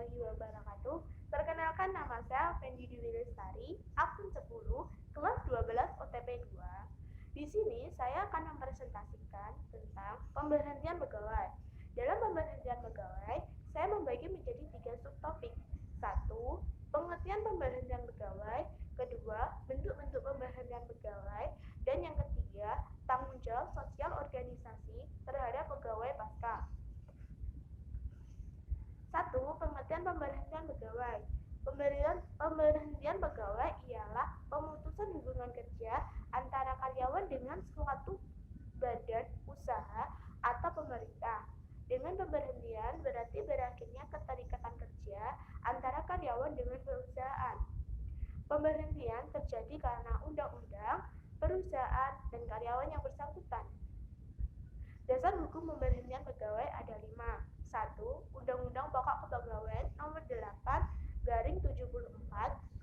warahmatullahi wabarakatuh. Perkenalkan, nama saya Fendi Dwi Lestari, akun 10, kelas 12 OTP 2. Di sini saya akan mempresentasikan tentang pemberhentian pegawai. Dalam pemberhentian pegawai, saya membagi menjadi 3 subtopik. 1. Pengertian pemberhentian pegawai. Kedua, bentuk-bentuk pemberhentian pegawai. Dan yang ketiga, tanggung jawab sosial organisasi terhadap pegawai pasca. 1. Pengertian pemberhentian pegawai. Pemberhentian pegawai ialah pemutusan hubungan kerja antara karyawan dengan suatu badan usaha atau pemerintah. Dengan pemberhentian berarti berakhirnya keterikatan kerja antara karyawan dengan perusahaan. Pemberhentian terjadi karena undang-undang, perusahaan, dan karyawan yang bersangkutan. Dasar hukum pemberhentian pegawai ada 5. 1. Undang-Undang Pokok Kepegawaian Nomor 8/74.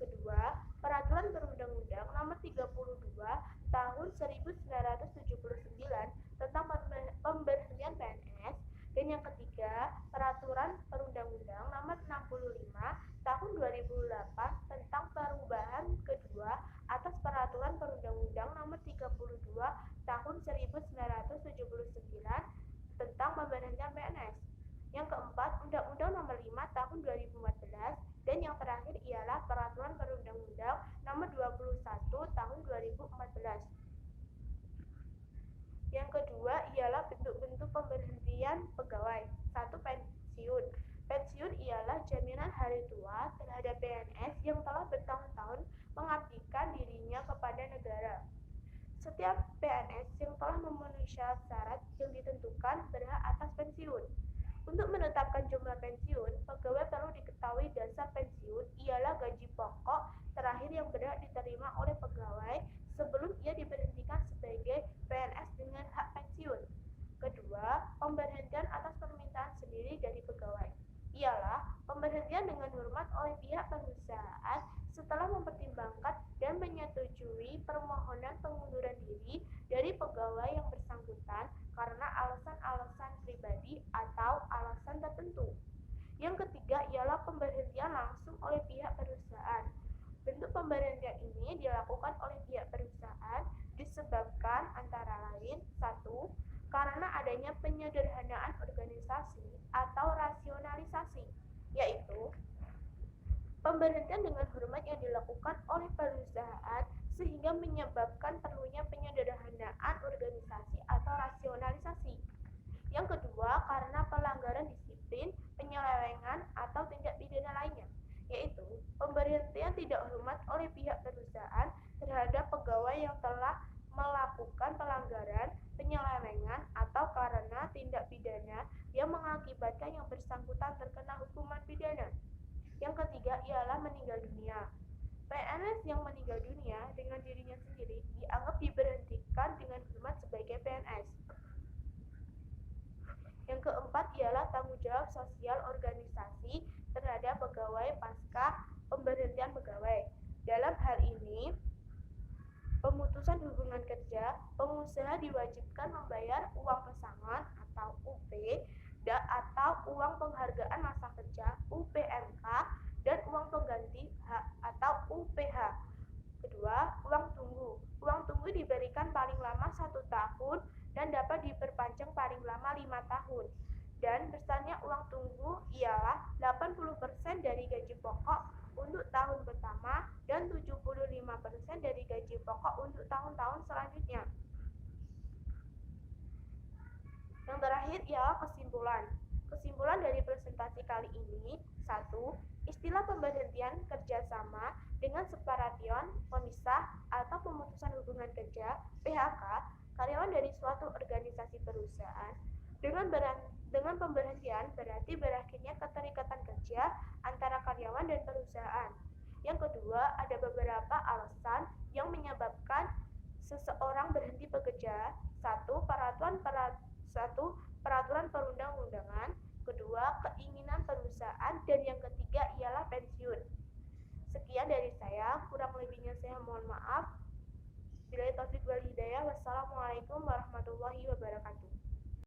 Kedua, Peraturan Perundang-undang Nomor 32 Tahun 1979 tentang pemberhentian PNS. Dan yang ketiga, Peraturan Perundang-undang Nomor 65 Tahun 2008 tentang perubahan kedua atas Peraturan Perundang-undang Nomor 32 Tahun 1979 tentang pemberhentian PNS. Yang keempat, Undang-Undang Nomor 5 Tahun 2014. Dan yang terakhir ialah Peraturan Perundang-undang Nomor 21 Tahun 2014. Yang kedua ialah bentuk-bentuk pemberhentian pegawai. 1. Pensiun. Pensiun ialah jaminan hari tua terhadap PNS yang telah bertahun-tahun mengabdikan dirinya kepada negara. Setiap PNS yang telah memenuhi syarat yang ditentukan berhak atas pensiun. Untuk menetapkan jumlah pensiun, pegawai perlu diketahui dasar pensiun ialah gaji pokok terakhir yang berhak diterima oleh pegawai sebelum ia diberhentikan sebagai PNS dengan hak pensiun. Kedua, pemberhentian atas permintaan sendiri dari pegawai ialah pemberhentian dengan hormat oleh pihak perusahaan setelah mempertimbangkan dan menyetujui permohonan pengunduran diri dari pegawai yang bersangkutan karena alasan-alasan pribadi atau alasan tertentu. Yang ketiga ialah pemberhentian langsung oleh pihak perusahaan. Bentuk pemberhentian ini dilakukan oleh pihak perusahaan disebabkan antara lain 1. Karena adanya penyederhanaan organisasi atau rasionalisasi, yaitu pemberhentian dengan hormat yang dilakukan oleh perusahaan sehingga menyebabkan perlunya penyederhanaan organisasi atau rasionalisasi. Yang kedua, karena pelanggaran disiplin, penyelewengan, atau tindak pidana lainnya, yaitu pemberhentian tidak hormat oleh pihak perusahaan terhadap pegawai yang telah melakukan pelanggaran, penyelewengan, atau karena tindak pidana yang mengakibatkan yang bersangkutan terkena hukuman pidana. Yang ketiga ialah meninggal dunia. PNS yang meninggal dunia dengan dirinya sendiri dianggap diberhentikan dengan hormat sebagai PNS. Yang keempat ialah tanggung jawab sosial organisasi terhadap pegawai pasca pemberhentian pegawai. Dalam hal ini, pemutusan hubungan kerja, pengusaha diwajibkan membayar uang pesangon atau UP atau uang penghargaan masa kerja UPMK dan uang pengganti hak atau UPH. Kedua, uang tunggu. Uang tunggu diberikan paling lama 1 tahun dan dapat diperpanjang paling lama 5 tahun. Dan besarnya uang tunggu ialah 80% dari gaji pokok untuk tahun pertama dan 75% dari gaji pokok untuk tahun-tahun selanjutnya. Yang terakhir ialah kesimpulan. Kesimpulan dari presentasi kali ini, 1. Istilah pemberhentian kerjasama dengan separation, pemisah, atau pemutusan hubungan kerja, PHK, karyawan dari suatu organisasi perusahaan. Dengan pemberhentian berarti berakhirnya keterikatan kerja antara karyawan dan perusahaan. Yang kedua, ada beberapa alasan yang menyebabkan seseorang berhenti bekerja. 1.